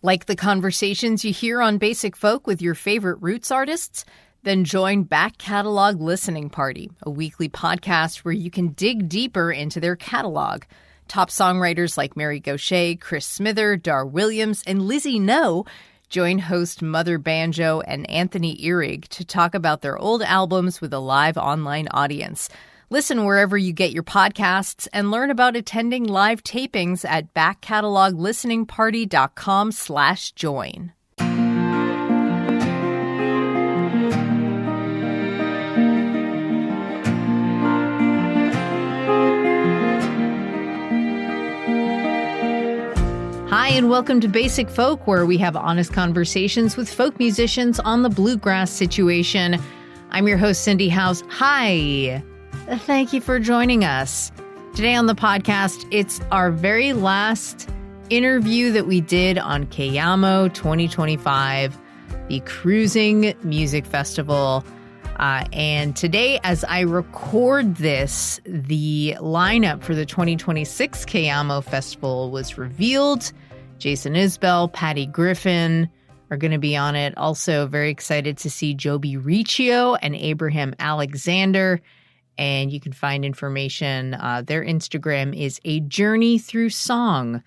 Like the conversations you hear on Basic Folk with your favorite roots artists? Then join Back Catalog Listening Party, a weekly podcast where you can dig deeper into their catalog. Top songwriters like Mary Gauthier, Chris Smither, Dar Williams, and Lizzie No join host Mother Banjo and Anthony Ehrig to talk about their old albums with a live online audience. Listen wherever you get your podcasts and learn about attending live tapings at backcataloglisteningparty.com/join. Hi, and welcome to Basic Folk, where we have honest conversations with folk musicians on the bluegrass situation. I'm your host, Cindy House. Hi. Thank you for joining us. Today on the podcast, it's our very last interview that we did on Cayamo 2025, the Cruising Music Festival. And today, as I record this, the lineup for the 2026 Cayamo Festival was revealed. Jason Isbell, Patty Griffin are going to be on it. Also, very excited to see Joby Riccio and Abraham Alexander. And you can find information. Their Instagram is A Journey Through Song.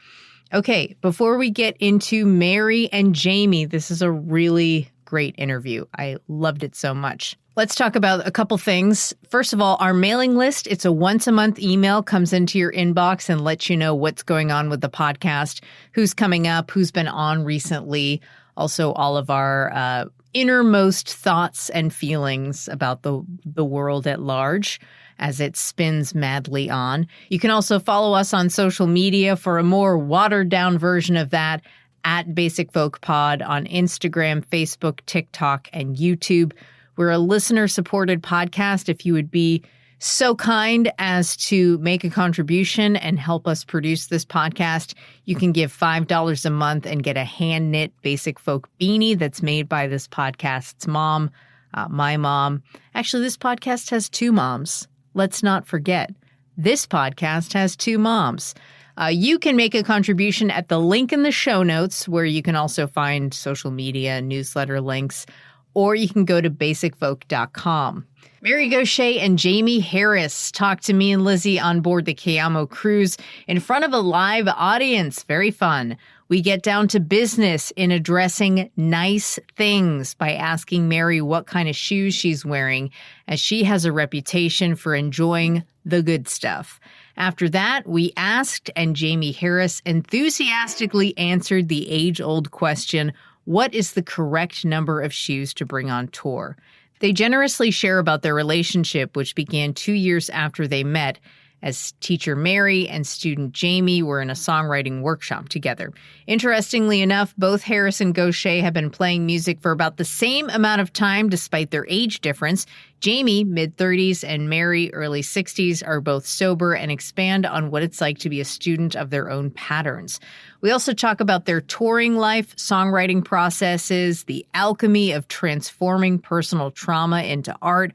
Okay, before we get into Mary and Jaimee, this is a really great interview. I loved it so much. Let's talk about a couple things. First of all, our mailing list. It's a once-a-month email, comes into your inbox and lets you know what's going on with the podcast, who's coming up, who's been on recently. Also, all of our innermost thoughts and feelings about the world at large as it spins madly on. You can also follow us on social media for a more watered-down version of that at Basic Folk Pod on Instagram, Facebook, TikTok, and YouTube. We're a listener-supported podcast. If you would be so kind as to make a contribution and help us produce this podcast, you can give $5 a month and get a hand-knit Basic Folk beanie that's made by this podcast's mom, my mom. Actually, this podcast has two moms. Let's not forget, this podcast has two moms. You can make a contribution at the link in the show notes, where you can also find social media, newsletter links, or you can go to basicfolk.com. Mary Gauthier and Jaimee Harris talked to me and Lizzie on board the Cayamo cruise in front of a live audience. Very fun. We get down to business in addressing nice things by asking Mary what kind of shoes she's wearing, as she has a reputation for enjoying the good stuff. After that, we asked, and Jaimee Harris enthusiastically answered the age-old question, what is the correct number of shoes to bring on tour? They generously share about their relationship, which began 2 years after they met, as teacher Mary and student Jaimee were in a songwriting workshop together. Interestingly enough, both Harris and Gauthier have been playing music for about the same amount of time despite their age difference. Jaimee, mid-30s, and Mary, early 60s, are both sober and expand on what it's like to be a student of their own patterns. We also talk about their touring life, songwriting processes, the alchemy of transforming personal trauma into art.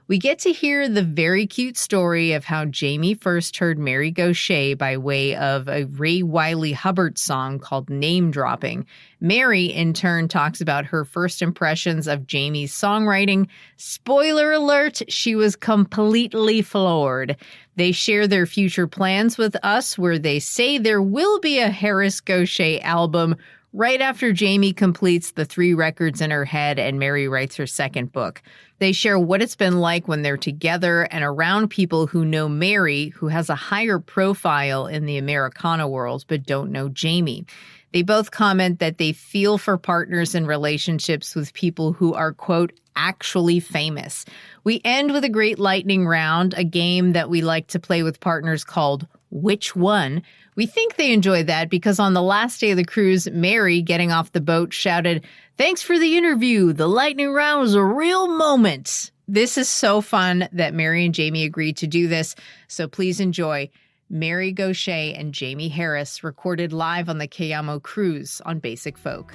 We get to hear the very cute story of how Jaimee first heard Mary Gauthier by way of a Ray Wylie Hubbard song called Name Dropping. Mary, in turn, talks about her first impressions of Jaimee's songwriting. Spoiler alert, she was completely floored. They share their future plans with us, where they say there will be a Harris Gauthier album right after Jaimee completes the 3 records in her head and Mary writes her second book. They share what it's been like when they're together and around people who know Mary, who has a higher profile in the Americana world, but don't know Jaimee. They both comment that they feel for partners in relationships with people who are, quote, actually famous. We end with a great lightning round, a game that we like to play with partners called Which One? We think they enjoy that because on the last day of the cruise, Mary, getting off the boat, shouted, "Thanks for the interview. The lightning round was a real moment." This is so fun that Mary and Jaimee agreed to do this, so please enjoy Mary Gauthier and Jaimee Harris, recorded live on the Cayamo cruise on Basic Folk.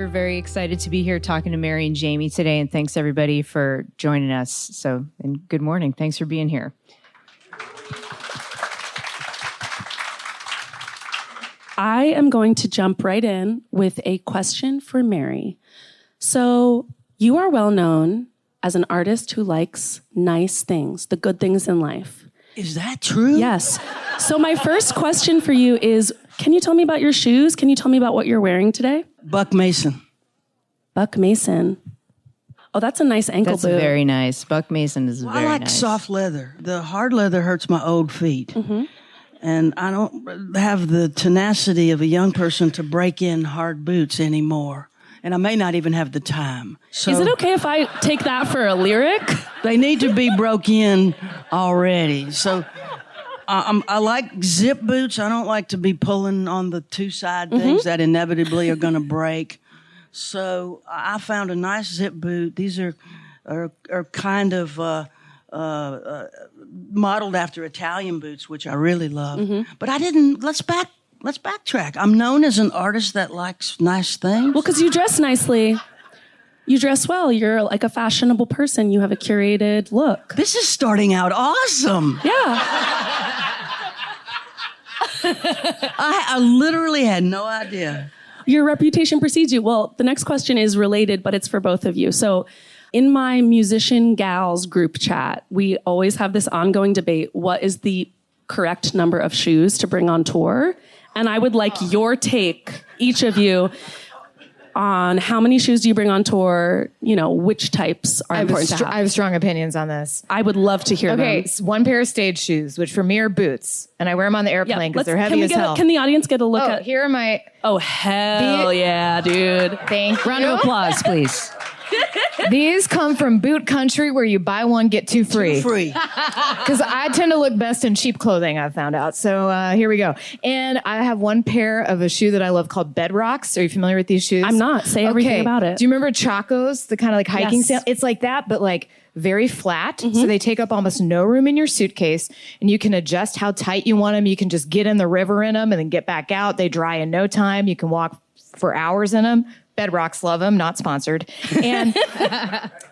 very excited to be here talking to Mary and Jaimee today, and thanks everybody for joining us. And good morning. Thanks for being here. I am going to jump right in with a question for Mary. So you are well known as an artist who likes nice things, the good things in life. Is that true? Yes. So my first question for you is, can you tell me about your shoes? Can you tell me about what you're wearing today? Buck Mason. Buck Mason. Oh, that's a nice ankle boot. That's very nice. Buck Mason is very nice. I like soft leather. The hard leather hurts my old feet. Mm-hmm. And I don't have the tenacity of a young person to break in hard boots anymore. And I may not even have the time. So is it okay if I take that for a lyric? They need to be broke in already. So I like zip boots. I don't like to be pulling on the two-side things that inevitably are going to break. So I found a nice zip boot. These are kind of modeled after Italian boots, which I really love. Mm-hmm. But let's backtrack. I'm known as an artist that likes nice things. Well, because you dress nicely. You dress well. You're like a fashionable person. You have a curated look. This is starting out awesome. Yeah. I literally had no idea. Your reputation precedes you. Well, the next question is related, but it's for both of you. So in my musician gals group chat, we always have this ongoing debate. What is the correct number of shoes to bring on tour? And I would like your take, each of you, on how many shoes do you bring on tour? You know, which types are important to have? I have strong opinions on this. I would love to hear them. Okay, one pair of stage shoes, which for me are boots, and I wear them on the airplane because they're heavy as hell. Can the audience get a look at? Here are my... Oh, hell yeah, dude. Thank you. Round of applause, please. These come from boot country where you buy one, get two free. Because I tend to look best in cheap clothing, I've found out. So here we go. And I have one pair of a shoe that I love called Bedrocks. Are you familiar with these shoes? I'm not. Say everything about it. Do you remember Chacos, the kind of like hiking Yes. sandal? It's like that, but like very flat. So they take up almost no room in your suitcase, and you can adjust how tight you want them. You can just get in the river in them and then get back out. They dry in no time. You can walk for hours in them. Bedrocks love them, not sponsored. And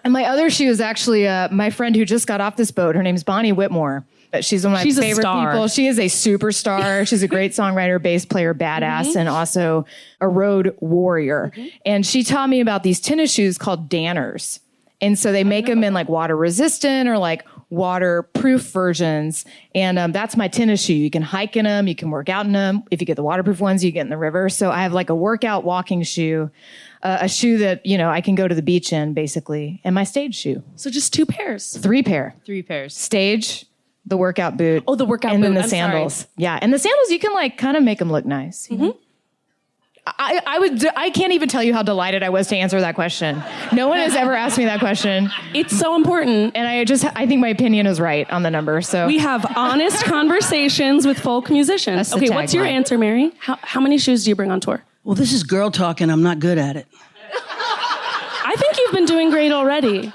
and my other shoe is actually my friend who just got off this boat. Her name's Bonnie Whitmore. She's one of my favorite people. She is a superstar. She's a great songwriter, bass player, badass, and also a road warrior. And she taught me about these tennis shoes called Danners. And so they make them in like water resistant or like waterproof versions. And that's my tennis shoe. You can hike in them. You can work out in them. If you get the waterproof ones, you get in the river. So I have like a workout walking shoe, a shoe that, you know, I can go to the beach in basically, and my stage shoe. So just 2 pairs. 3 pairs. Stage, the workout boot. Oh, the workout boot. And then the sandals. Sorry. Yeah. And the sandals, you can like kind of make them look nice. Mm-hmm. I can't even tell you how delighted I was to answer that question. No one has ever asked me that question. It's so important. And I think my opinion is right on the number. So we have honest conversations with folk musicians. Okay, what's your answer, Mary? How many shoes do you bring on tour? Well, this is girl talk, and I'm not good at it. I think you've been doing great already.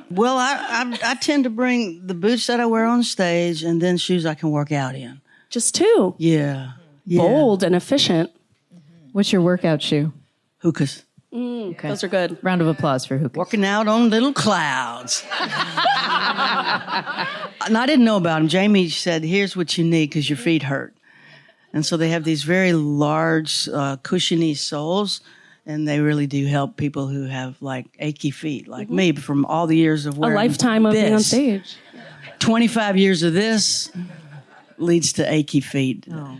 Well, I tend to bring the boots that I wear on stage and then shoes I can work out in. Just 2? Yeah. Bold and efficient. What's your workout shoe? Hookahs. Okay. Those are good. Round of applause for hookahs. Working out on little clouds. And I didn't know about them. Jaimee said, here's what you need because your feet hurt. And so they have these very large, cushiony soles, and they really do help people who have like achy feet, like me, from all the years of wearing a lifetime of being on stage. 25 years of this leads to achy feet. Oh.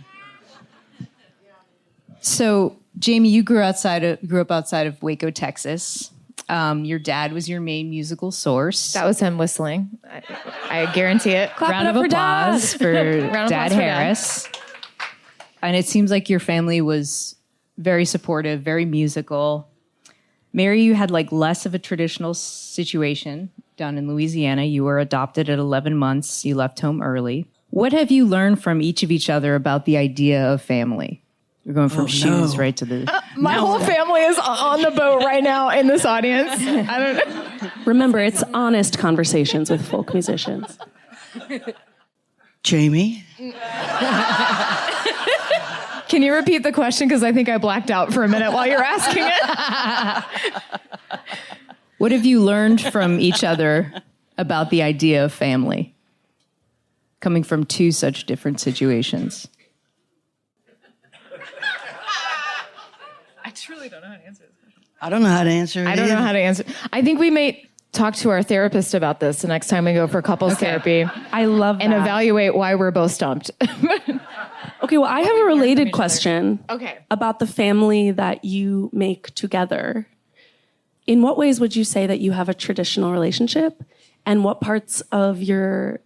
So, Jaimee, you grew up outside of Waco, Texas. Your dad was your main musical source. that was him whistling. I guarantee it. Round of applause for Dad Harris. And it seems like your family was very supportive, very musical. Mary, you had like less of a traditional situation down in Louisiana. You were adopted at 11 months. You left home early. What have you learned from each other about the idea of family? We're going from shoes right to the... My whole family is on the boat right now in this audience. I don't know. Remember, it's honest conversations with folk musicians. Jaimee? Can you repeat the question? Because I think I blacked out for a minute while you're asking it. What have you learned from each other about the idea of family, coming from two such different situations? I truly don't know how to answer this question. I don't know how to answer it. I don't know how to answer. I think we may talk to our therapist about this the next time we go for couples therapy. I love that. And evaluate why we're both stumped. Okay, well, I have a related question Okay. about the family that you make together. In what ways would you say that you have a traditional relationship? And what parts of your,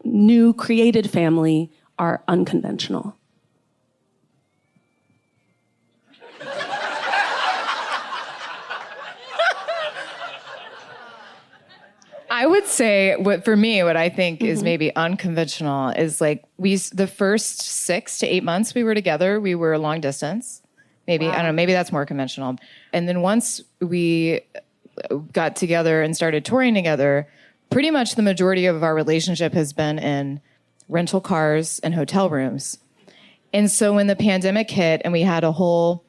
new created family are unconventional? I would say what I think is maybe unconventional is like the first 6 to 8 months we were together, we were long distance. Maybe, I don't know, maybe that's more conventional. And then once we got together and started touring together, pretty much the majority of our relationship has been in rental cars and hotel rooms. And so when the pandemic hit and we had a whole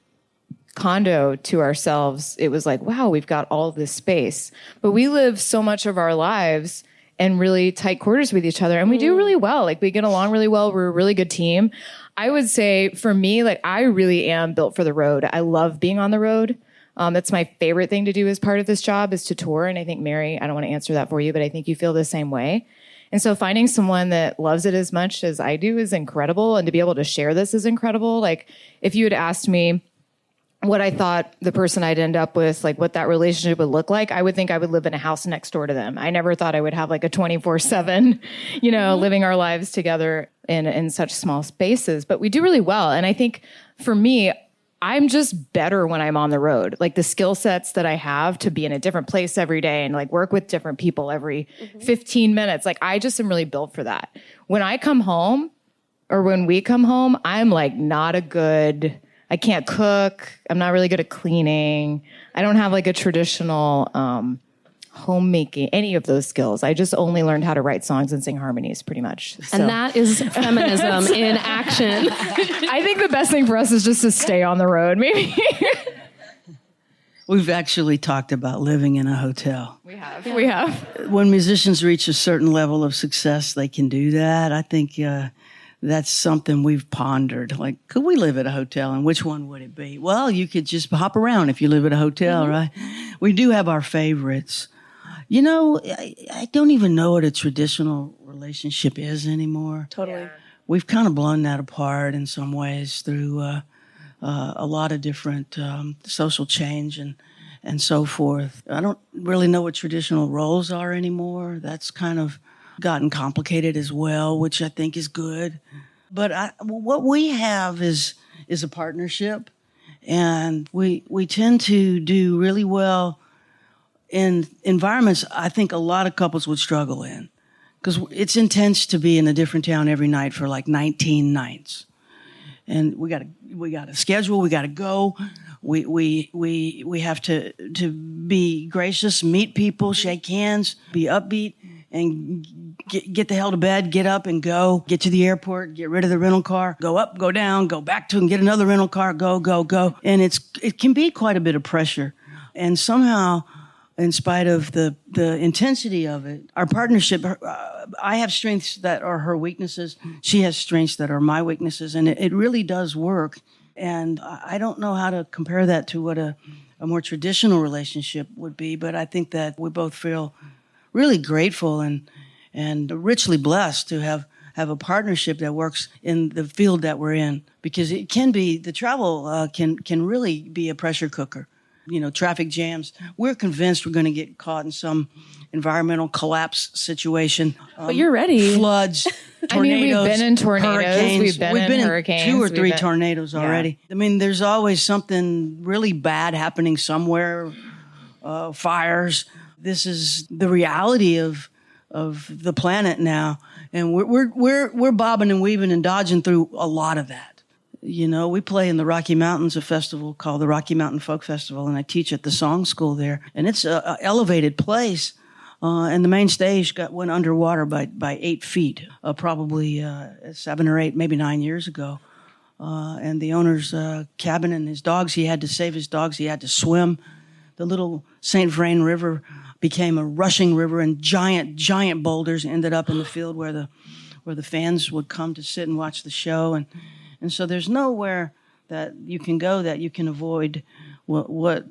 condo to ourselves, it was like, wow, we've got all this space. But we live so much of our lives in really tight quarters with each other, and we do really well. Like, we get along really well. We're a really good team. I would say for me, like, I really am built for the road. I love being on the road. That's my favorite thing to do as part of this job, is to tour. And I think, Mary, I don't want to answer that for you, but I think you feel the same way. And so finding someone that loves it as much as I do is incredible. And to be able to share this is incredible. Like, if you had asked me what I thought the person I'd end up with, like what that relationship would look like, I would think I would live in a house next door to them. I never thought I would have like a 24/7, living our lives together in such small spaces, but we do really well. And I think for me, I'm just better when I'm on the road. Like, the skill sets that I have to be in a different place every day and like work with different people every 15 minutes. Like, I just am really built for that. When I come home, or when we come home, I'm like I can't cook. I'm not really good at cleaning. I don't have like a traditional homemaking, any of those skills. I just only learned how to write songs and sing harmonies, pretty much. So. And that is feminism in action. I think the best thing for us is just to stay on the road, maybe. We've actually talked about living in a hotel. We have. When musicians reach a certain level of success, they can do that. I think that's something we've pondered. Like, could we live at a hotel, and which one would it be? Well, you could just hop around if you live at a hotel, right? We do have our favorites. I don't even know what a traditional relationship is anymore. Totally. We've kind of blown that apart in some ways through a lot of different social change and so forth. I don't really know what traditional roles are anymore. That's kind of gotten complicated as well, which I think is good. But what we have is a partnership, and we tend to do really well in environments I think a lot of couples would struggle in, because it's intense to be in a different town every night for like 19 nights. And we got a schedule, we got to go. We have to be gracious, meet people, shake hands, be upbeat, and get the hell to bed, get up and go, get to the airport, get rid of the rental car, go up, go down, go back to and get another rental car, go. And it can be quite a bit of pressure. And somehow, in spite of the intensity of it, our partnership, I have strengths that are her weaknesses. She has strengths that are my weaknesses. And it really does work. And I don't know how to compare that to what a more traditional relationship would be, but I think that we both feel really grateful and richly blessed to have a partnership that works in the field that we're in, because it can be, the travel can really be a pressure cooker. Traffic jams. We're convinced we're going to get caught in some environmental collapse situation. But you're ready. Floods, tornadoes. I mean, we've been in tornadoes. Hurricanes. We've been in hurricanes. 2 or 3 tornadoes already. Yeah. I mean, there's always something really bad happening somewhere. Fires. This is the reality of the planet now, and we're bobbing and weaving and dodging through a lot of that. We play in the Rocky Mountains, a festival called the Rocky Mountain Folk Festival, and I teach at the song school there. And it's a elevated place, and the main stage went underwater by 8 feet, probably 7 or 8, maybe 9 years ago. and the owner's cabin and his dogs. He had to save his dogs. He had to swim. The little St. Vrain River became a rushing river, and giant boulders ended up in the field where the fans would come to sit and watch the show. And so there's nowhere that you can go that you can avoid what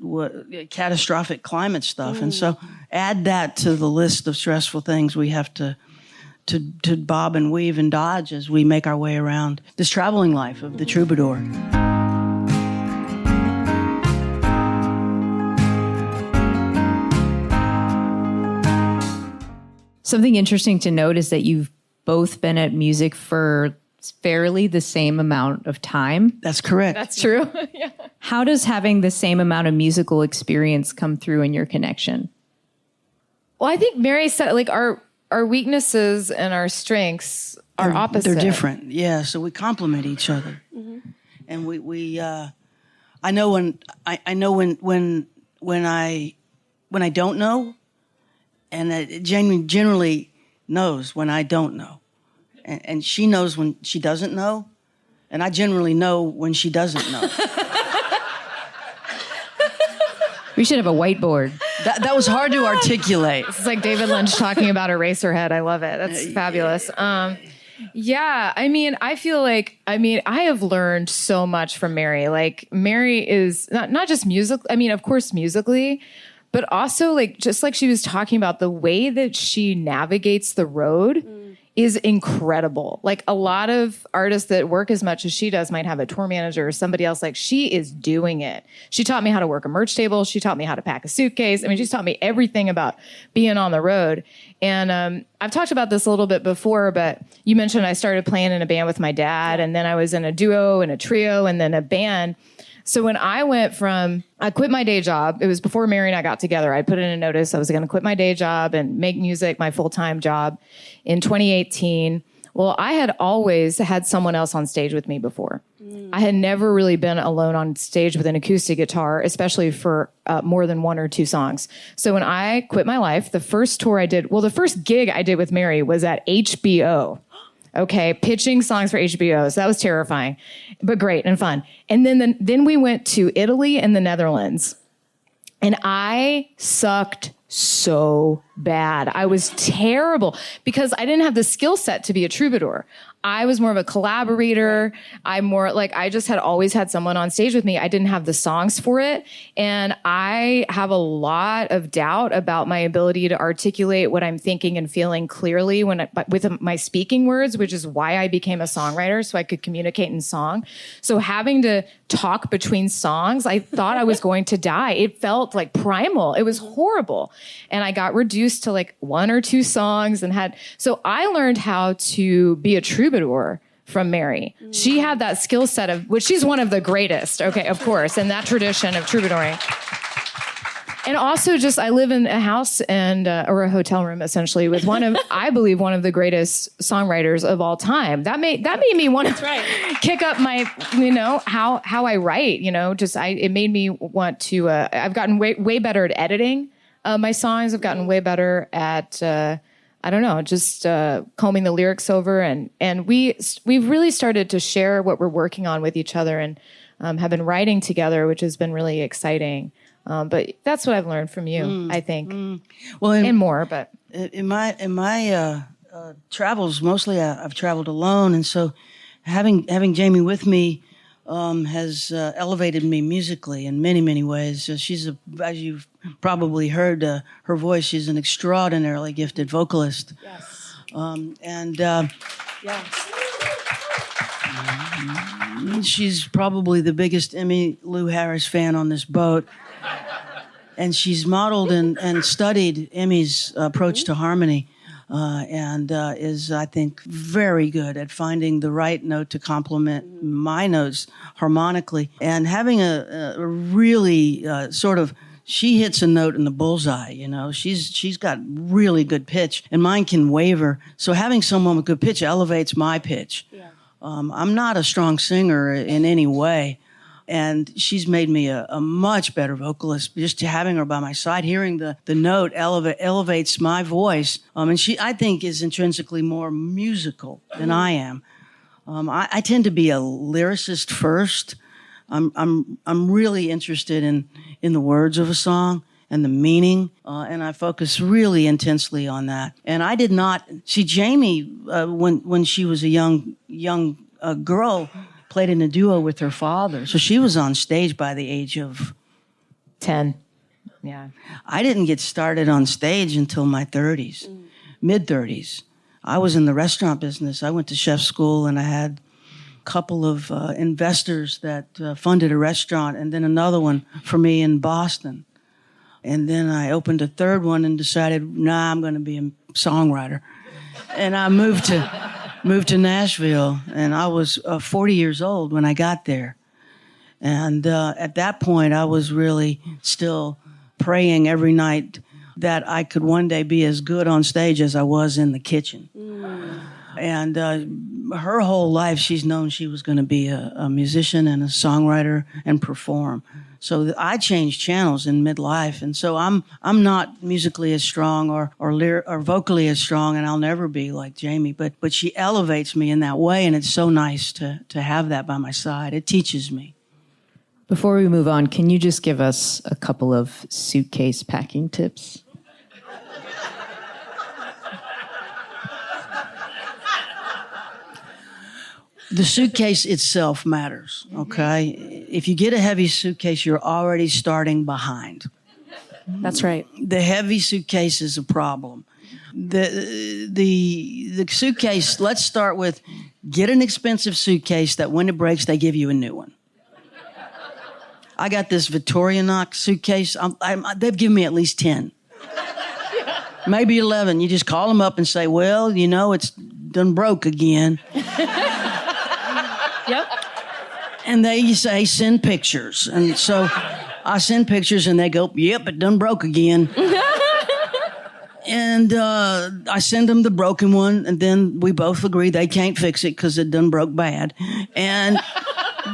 catastrophic climate stuff. And so add that to the list of stressful things we have to bob and weave and dodge as we make our way around this traveling life of the troubadour. Something interesting to note is that you've both been at music for fairly the same amount of time. That's correct. That's true. Yeah. How does having the same amount of musical experience come through in your connection? Well, I think Mary said, like, our weaknesses and our strengths are opposite. They're different. Yeah. So we complement each other. Mm-hmm. And we I know when I don't know, and Jamie generally knows when I don't know. And she knows when she doesn't know, and I generally know when she doesn't know. We should have a whiteboard. That was hard to articulate. It's like David Lynch talking about Eraserhead. I love it. That's fabulous. Yeah, I mean, I feel like, I have learned so much from Mary. Like, Mary is not just music. I mean, of course, musically, but also, like, just like she was talking about, the way that she navigates the road is incredible. Like, a lot of artists that work as much as she does might have a tour manager or somebody else. Like, she is doing it. She taught me how to work a merch table. She taught me how to pack a suitcase. I mean, she's taught me everything about being on the road. And I've talked about this a little bit before, but you mentioned I started playing in a band with my dad, and then I was in a duo and a trio and then a band. So when I quit my day job, it was before Mary and I got together. I put in a notice I was going to quit my day job and make music my full-time job in 2018. Well, I had always had someone else on stage with me before. I had never really been alone on stage with an acoustic guitar, especially for more than one or two songs. So when I quit my life, the first gig I did with Mary was at HBO. Okay, pitching songs for HBO. So that was terrifying, but great and fun. And then we went to Italy and the Netherlands, and I sucked so bad. I was terrible because I didn't have the skill set to be a troubadour. I was more of a collaborator. I just had always had someone on stage with me. I didn't have the songs for it. And I have a lot of doubt about my ability to articulate what I'm thinking and feeling clearly with my speaking words, which is why I became a songwriter, so I could communicate in song. So having to talk between songs, I thought I was going to die. It felt like primal. It was horrible. And I got reduced to like one or two songs so I learned how to be a troubadour from Mary. She had that skill set which she's one of the greatest, okay, of course, in that tradition of troubadouring. And also I live in a house or a hotel room essentially with I believe one of the greatest songwriters of all time. That made me want to kick up my, how I write, it made me want to, I've gotten way better at editing my songs. I've gotten way better at, combing the lyrics over, and we've really started to share what we're working on with each other, and have been writing together, which has been really exciting. But that's what I've learned from you, I think. Well, and more. But in my travels, mostly I've traveled alone, and so having Jaimee with me has elevated me musically in many, many ways. She's as you've probably heard her voice, she's an extraordinarily gifted vocalist. Yes. She's probably the biggest Emmylou Harris fan on this boat. And she's modeled and studied Emmy's approach to harmony. And is, I think, very good at finding the right note to complement my notes harmonically. And having a really she hits a note in the bullseye, She's got really good pitch, and mine can waver. So having someone with good pitch elevates my pitch. Yeah. I'm not a strong singer in any way. And she's made me a much better vocalist. Just having her by my side, hearing the note elevates my voice. And she, I think, is intrinsically more musical than I am. I tend to be a lyricist first. I'm really interested in the words of a song and the meaning, and I focus really intensely on that. And I did not see Jaimee when she was a young girl, played in a duo with her father, so she was on stage by the age of 10. Yeah. I didn't get started on stage until my 30s, mid-30s. I was in the restaurant business. I went to chef school, and I had a couple of investors that funded a restaurant, and then another one for me in Boston. And then I opened a third one and decided, nah, I'm going to be a songwriter. And I moved to Nashville, and I was 40 years old when I got there. And at that point, I was really still praying every night that I could one day be as good on stage as I was in the kitchen. And her whole life, she's known she was going to be a musician and a songwriter and perform. So I changed channels in midlife, and so I'm not musically as strong or vocally as strong, and I'll never be like Jaimee. But she elevates me in that way, and it's so nice to have that by my side. It teaches me. Before we move on, can you just give us a couple of suitcase packing tips? The suitcase itself matters, okay? If you get a heavy suitcase, you're already starting behind. That's right. The heavy suitcase is a problem. The suitcase, let's start with get an expensive suitcase that when it breaks, they give you a new one. I got this Victorinox suitcase. They've given me at least 10. Maybe 11. You just call them up and say, well, it's done broke again. Yep. And they say, send pictures. And so I send pictures and they go, yep, it done broke again. And I send them the broken one, and then we both agree they can't fix it because it done broke bad. And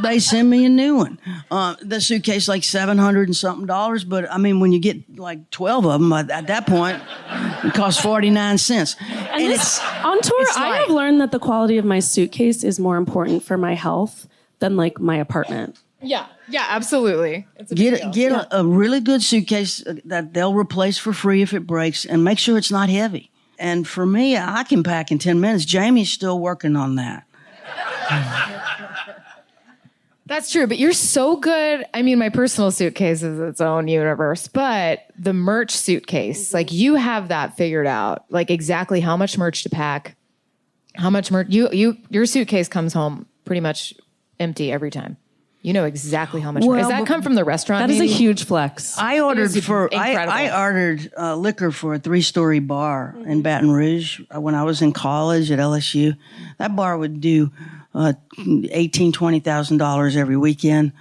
they send me a new one. The suitcase like $700 and something, but I mean, when you get like 12 of them, at that point, it costs 49 cents. And on tour, I have learned that the quality of my suitcase is more important for my health than like my apartment. Yeah, absolutely. It's a Get a really good suitcase that they'll replace for free if it breaks, and make sure it's not heavy. And for me, I can pack in 10 minutes. Jaime's still working on that. That's true, but you're so good. I mean, my personal suitcase is its own universe, but the merch suitcase, like you have that figured out, like exactly how much merch to pack, how much merch. Your suitcase comes home pretty much empty every time. You know exactly how much. Does that come from the restaurant? That is a huge flex. I ordered liquor for a 3-story bar in Baton Rouge when I was in college at LSU. That bar would do $18,000-$20,000 every weekend,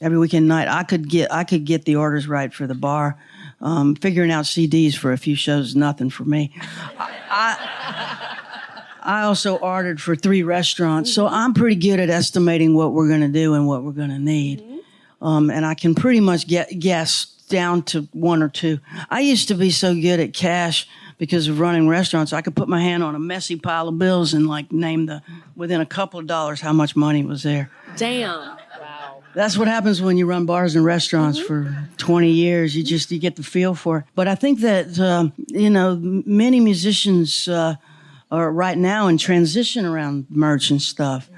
every weekend night. I could get the orders right for the bar. Figuring out CDs for a few shows is nothing for me. I also ordered for 3 restaurants, so I'm pretty good at estimating what we're going to do and what we're going to need. And I can pretty much guess down to 1 or 2. I used to be so good at cash because of running restaurants. I could put my hand on a messy pile of bills and like name within a couple of dollars how much money was there. Damn. Wow. That's what happens when you run bars and restaurants for 20 years. You get the feel for it. But I think that, many musicians are right now in transition around merch and stuff.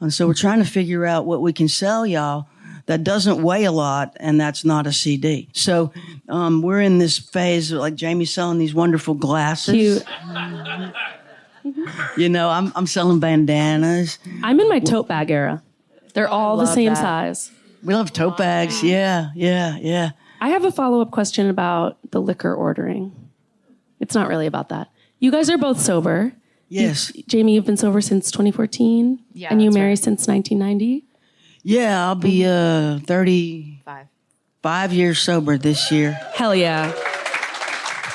And so we're trying to figure out what we can sell y'all that doesn't weigh a lot, and that's not a CD. So we're in this phase of, like, Jaime's selling these wonderful glasses. Cute. I'm selling bandanas. I'm in my tote bag era. They're all the same size. We love tote bags. Yeah. I have a follow-up question about the liquor ordering. It's not really about that. You guys are both sober. Yes. Jaimee, you've been sober since 2014. Yeah, and you married since 1990. Yeah, I'll be 35 years sober this year. Hell yeah.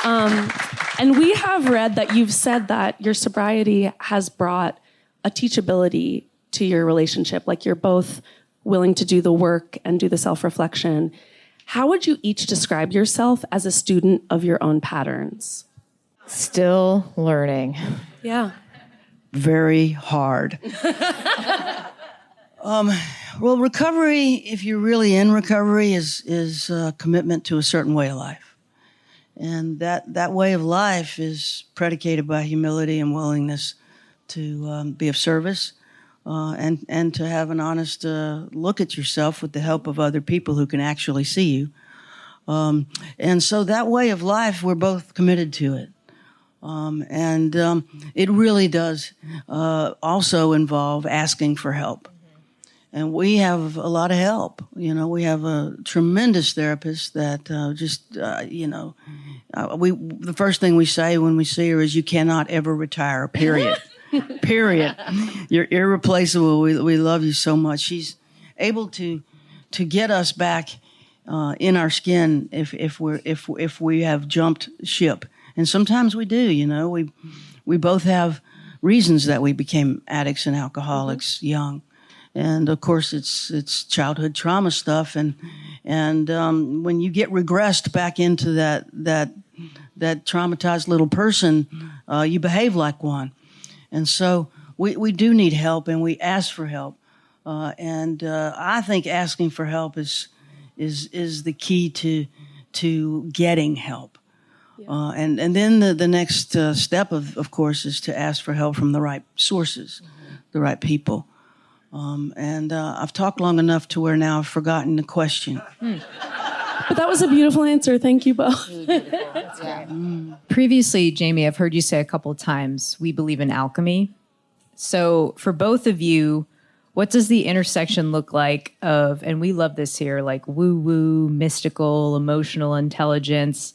And we have read that you've said that your sobriety has brought a teachability to your relationship. Like you're both willing to do the work and do the self-reflection. How would you each describe yourself as a student of your own patterns? Still learning. Yeah. very hard. Well, recovery, if you're really in recovery, is a commitment to a certain way of life. And that way of life is predicated by humility and willingness to be of service and to have an honest look at yourself with the help of other people who can actually see you. And so that way of life, we're both committed to it. And it really does also involve asking for help. And we have a lot of help. You know, we have a tremendous therapist that the first thing we say when we see her is, "You cannot ever retire, period." Period. You're irreplaceable. We love you so much. She's able to get us back in our skin if we have jumped ship. And sometimes we do, you know. We both have reasons that we became addicts and alcoholics young. And of course, it's childhood trauma stuff, and when you get regressed back into that traumatized little person, you behave like one, and so we do need help, and we ask for help, and I think asking for help is the key to getting help, yeah. And then the next step of course is to ask for help from the right sources, the right people. And I've talked long enough to where now I've forgotten the question. But that was a beautiful answer. Thank you both. Previously, Jaimee, I've heard you say a couple of times, we believe in alchemy. So for both of you, what does the intersection look like of, and we love this here, like woo-woo, mystical, emotional intelligence,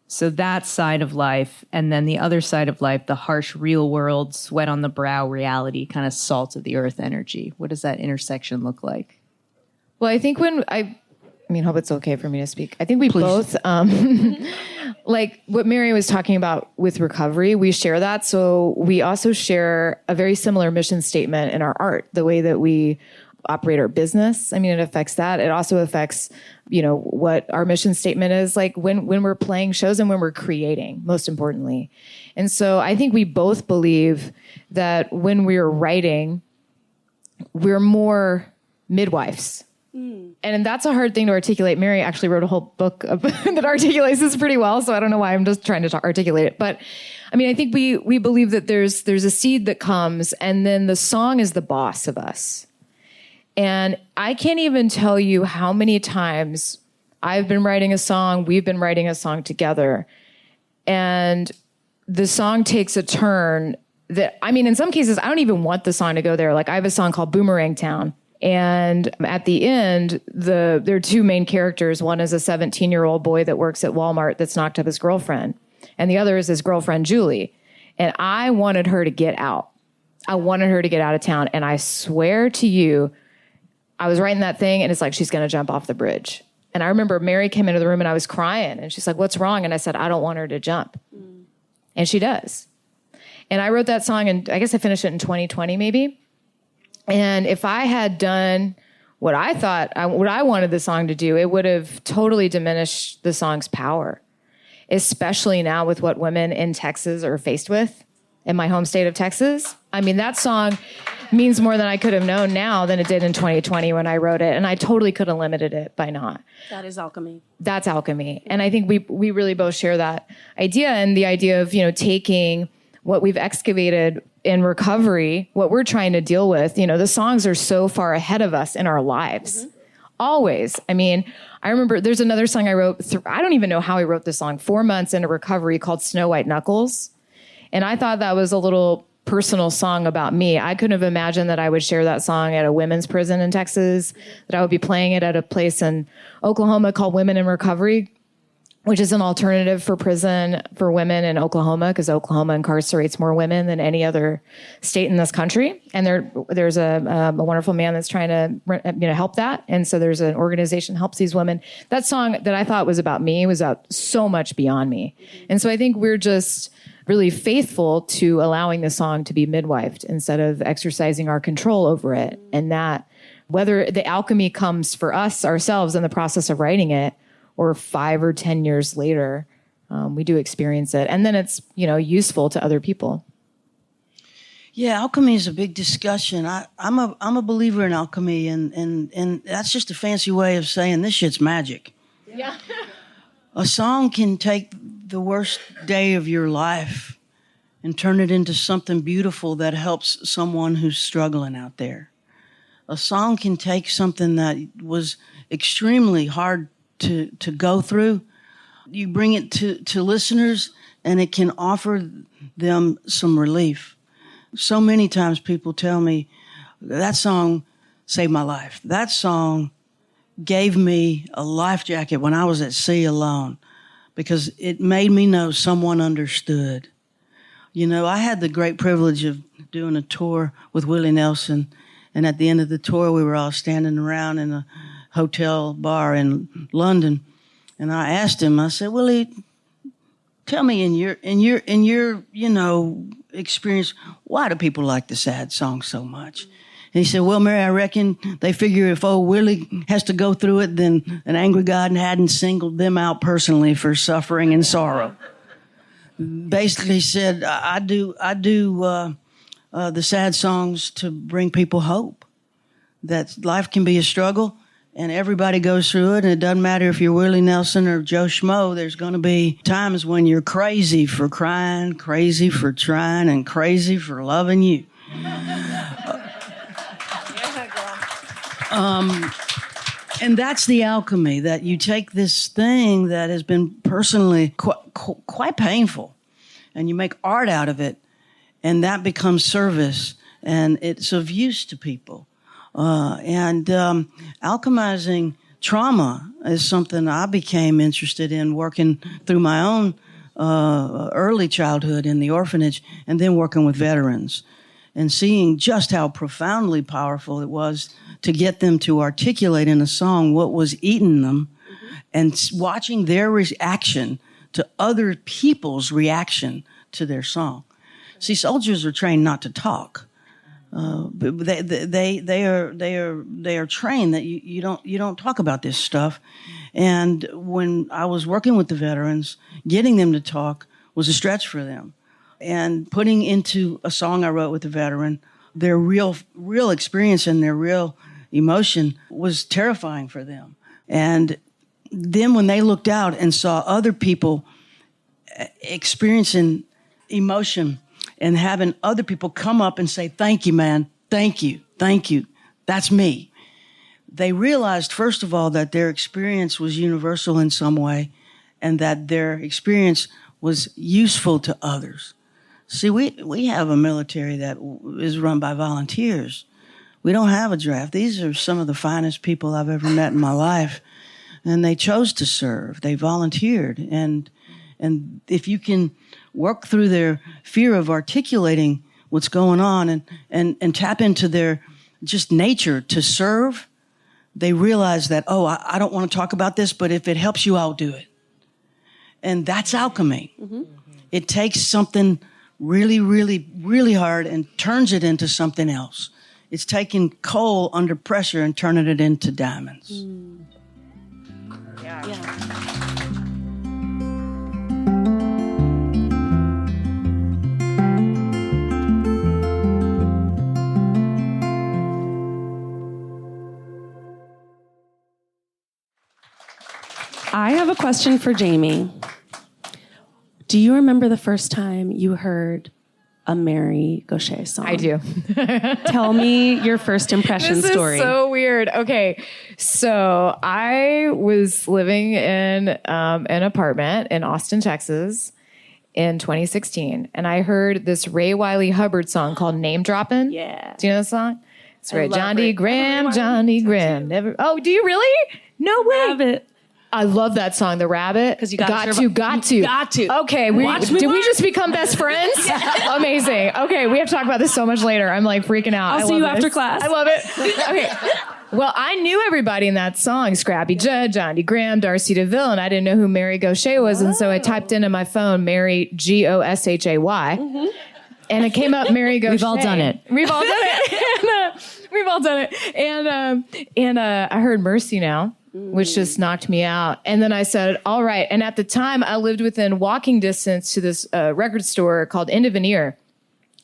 so that side of life, and then the other side of life, the harsh real world, sweat on the brow reality, kind of salt of the earth energy. What does that intersection look like? Well, I think hope it's okay for me to speak. I think we both, like what Mary was talking about with recovery, we share that. So we also share a very similar mission statement in our art, the way that we operate our business. I mean, it affects that. It also affects, what our mission statement is like when we're playing shows and when we're creating, most importantly. And so I think we both believe that when we're writing, we're more midwives. And that's a hard thing to articulate. Mary actually wrote a whole book that articulates this pretty well. So I don't know why I'm just trying to articulate it. But I mean, I think we believe that there's a seed that comes, and then the song is the boss of us. And I can't even tell you how many times I've been writing a song, we've been writing a song together, and the song takes a turn that, I mean, in some cases, I don't even want the song to go there. Like I have a song called Boomerang Town. And at the end, there are two main characters. One is a 17-year-old boy that works at Walmart that's knocked up his girlfriend. And the other is his girlfriend, Julie. And I wanted her to get out. I wanted her to get out of town. And I swear to you, I was writing that thing, and it's like she's going to jump off the bridge. And I remember Mary came into the room, and I was crying. And she's like, "What's wrong?" And I said, "I don't want her to jump." And she does. And I wrote that song, and I guess I finished it in 2020 maybe. And if I had done what I wanted the song to do, it would have totally diminished the song's power, especially now with what women in Texas are faced with, in my home state of Texas. I mean, that song means more than I could have known now than it did in 2020 when I wrote it. And I totally could have limited it by not. That is alchemy. That's alchemy. And I think we really both share that idea, and the idea of, taking what we've excavated in recovery, what we're trying to deal with. The songs are so far ahead of us in our lives. Mm-hmm. Always. I mean, I remember there's another song I wrote. I don't even know how I wrote this song, 4 months into recovery, called Snow White Knuckles. And I thought that was a little personal song about me. I couldn't have imagined that I would share that song at a women's prison in Texas, that I would be playing it at a place in Oklahoma called Women in Recovery, which is an alternative for prison for women in Oklahoma, because Oklahoma incarcerates more women than any other state in this country. And there's a wonderful man that's trying to help that. And so there's an organization that helps these women. That song that I thought was about me was about so much beyond me. And so I think we're just really faithful to allowing the song to be midwifed instead of exercising our control over it. And that, whether the alchemy comes for us ourselves in the process of writing it, or 5 or 10 years later, we do experience it. And then it's, useful to other people. Yeah, alchemy is a big discussion. I'm a believer in alchemy, and that's just a fancy way of saying this shit's magic. Yeah. A song can take the worst day of your life and turn it into something beautiful that helps someone who's struggling out there. A song can take something that was extremely hard to go through. You bring it to listeners, and it can offer them some relief. So many times people tell me, that song saved my life. That song gave me a life jacket when I was at sea alone, because it made me know someone understood. You know, I had the great privilege of doing a tour with Willie Nelson, and at the end of the tour, we were all standing around in a hotel bar in London, and I asked him, I said, Willie, tell me in your experience, why do people like the sad songs so much? And he said, well, Mary, I reckon they figure if old Willie has to go through it, then an angry God hadn't singled them out personally for suffering and sorrow. Basically said, I do the sad songs to bring people hope, that life can be a struggle, and everybody goes through it, and it doesn't matter if you're Willie Nelson or Joe Schmo. There's going to be times when you're crazy for crying, crazy for trying, and crazy for loving you. And that's the alchemy, that you take this thing that has been personally quite painful, and you make art out of it, and that becomes service, and it's of use to people. Alchemizing trauma is something I became interested in working through my own early childhood in the orphanage, and then working with veterans and seeing just how profoundly powerful it was to get them to articulate in a song what was eating them, and watching their reaction to other people's reaction to their song. See, soldiers are trained not to talk. But they are trained that you don't talk about this stuff. And when I was working with the veterans, getting them to talk was a stretch for them. And putting into a song I wrote with the veteran, their real experience and their real emotion was terrifying for them. And then when they looked out and saw other people experiencing emotion and having other people come up and say, thank you, man, thank you, that's me. They realized, first of all, that their experience was universal in some way, and that their experience was useful to others. See, we have a military that is run by volunteers. We don't have a draft. These are some of the finest people I've ever met in my life, and they chose to serve. They volunteered, and if you can work through their fear of articulating what's going on and tap into their just nature to serve, they realize that, I don't want to talk about this, but if it helps you, I'll do it. And that's alchemy. Mm-hmm. It takes something really, really, really hard and turns it into something else. It's taking coal under pressure and turning it into diamonds. Mm. Yeah. I have a question for Jaimee. Do you remember the first time you heard a Mary Gauthier song? I do. Tell me your first impression story. This is so weird. Okay, so I was living in an apartment in Austin, Texas in 2016, and I heard this Ray Wiley Hubbard song called Name Droppin'. Yeah. Do you know that song? It's right. Johnny Graham, Johnny Graham. Never. Oh, do you really? No way. Rabbit. I love that song, The Rabbit. Because you got to. Okay, did we just become best friends? Yeah. Amazing. Okay, we have to talk about this so much later. I'm like freaking out. I'll see you after class. I love it. Okay. Well, I knew everybody in that song, Scrappy Judd, Johnny Graham, Darcy DeVille, and I didn't know who Mary Gauthier was, and so I typed into my phone Mary Goshay. Mm-hmm. And it came up Mary Gauthier. We've all done it. We've all done it. And I heard Mercy Now, which just knocked me out. And then I said, all right. And at the time, I lived within walking distance to this record store called End of an Ear.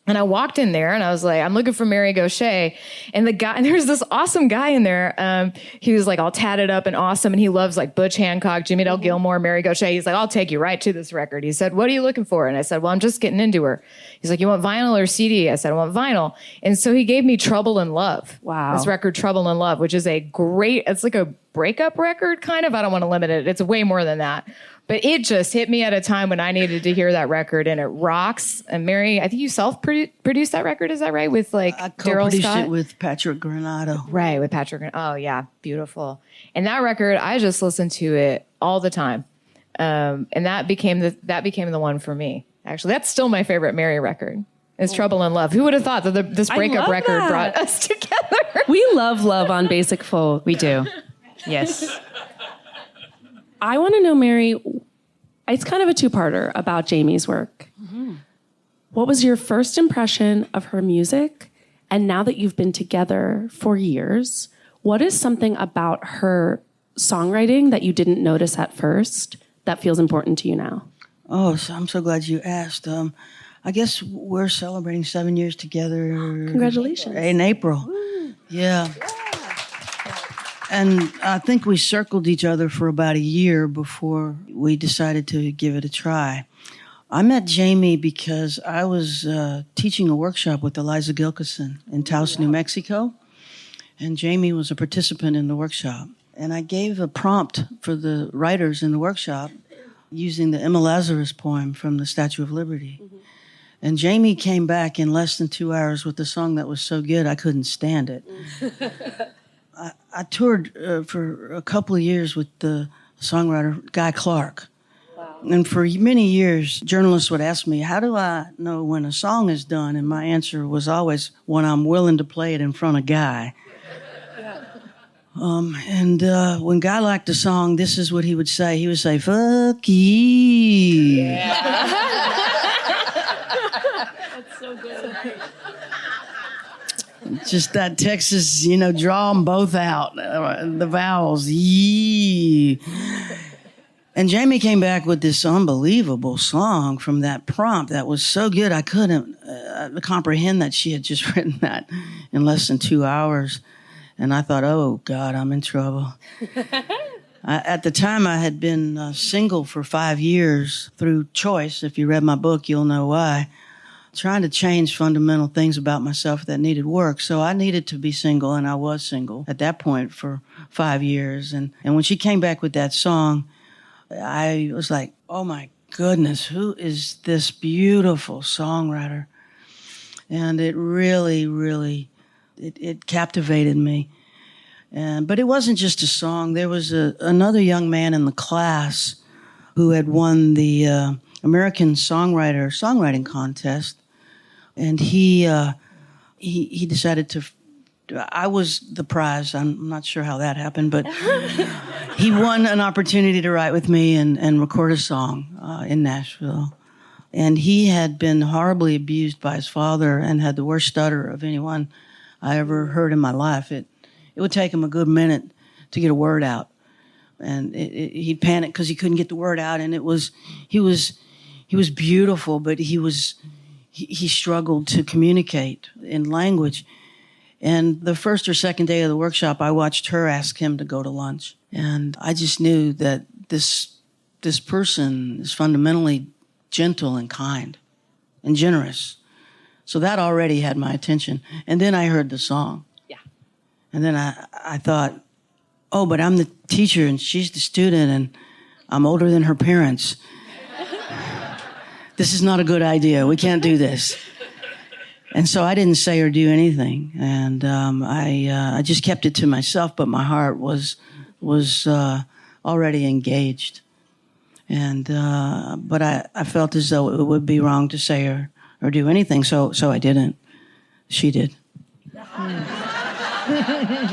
And I walked in there and I was like, I'm looking for Mary Gauthier. And there's this awesome guy in there. He was like all tatted up and awesome. And he loves like Butch Hancock, Jimmy Dale Gilmore, Mary Gauthier. He's like, I'll take you right to this record. He said, what are you looking for? And I said, well, I'm just getting into her. He's like, you want vinyl or CD? I said, I want vinyl. And so he gave me Trouble in Love. Wow. This record, Trouble in Love, which is it's like a breakup record kind of. I don't want to limit it. It's way more than that. But it just hit me at a time when I needed to hear that record, and it rocks. And Mary, I think you self-produced that record, is that right? With like I Daryl co-produced Scott? it with Patrick Granado. Right, with Patrick. Oh, yeah, beautiful. And that record, I just listened to it all the time. And that became the one for me. Actually, that's still my favorite Mary record. Is Trouble in Love. Who would have thought that this breakup record brought us together? We love on Basic Folk. We do. Yes. I want to know, Mary, it's kind of a two-parter about Jaimee's work. Mm-hmm. What was your first impression of her music? And now that you've been together for years, what is something about her songwriting that you didn't notice at first that feels important to you now? Oh, so I'm so glad you asked. I guess we're celebrating 7 years together. Congratulations. In April. Woo. Yeah. And I think we circled each other for about a year before we decided to give it a try. I met Jaimee because I was teaching a workshop with Eliza Gilkison in Taos, New Mexico. And Jaimee was a participant in the workshop. And I gave a prompt for the writers in the workshop using the Emma Lazarus poem from the Statue of Liberty. Mm-hmm. And Jaimee came back in less than 2 hours with a song that was so good I couldn't stand it. I toured for a couple of years with the songwriter Guy Clark. Wow. And for many years, journalists would ask me, how do I know when a song is done? And my answer was always, when I'm willing to play it in front of Guy. Yeah. When Guy liked a song, this is what he would say. He would say, fuck ye. Yeah. That's so good. Just that Texas, draw them both out. The vowels, yee. And Jaimee came back with this unbelievable song from that prompt that was so good I couldn't comprehend that she had just written that in less than 2 hours. And I thought, oh, God, I'm in trouble. At the time, I had been single for 5 years through choice. If you read my book, you'll know why. Trying to change fundamental things about myself that needed work. So I needed to be single, and I was single at that point for 5 years. And when she came back with that song, I was like, oh my goodness, who is this beautiful songwriter? And it really, really, it captivated me. But it wasn't just a song. There was another young man in the class who had won the American songwriting contest. And he decided to, I was the prize. I'm not sure how that happened, but he won an opportunity to write with me and record a song in Nashville. And he had been horribly abused by his father and had the worst stutter of anyone I ever heard in my life. It would take him a good minute to get a word out. And he'd panic because he couldn't get the word out. And he was beautiful, but he struggled to communicate in language. And the first or second day of the workshop, I watched her ask him to go to lunch. And I just knew that this person is fundamentally gentle and kind and generous. So that already had my attention. And then I heard the song. Yeah. And then I thought, oh, but I'm the teacher and she's the student and I'm older than her parents. This is not a good idea. We can't do this. And so I didn't say or do anything. And I just kept it to myself, but my heart was already engaged. And but I felt as though it would be wrong to say or do anything, so I didn't. She did.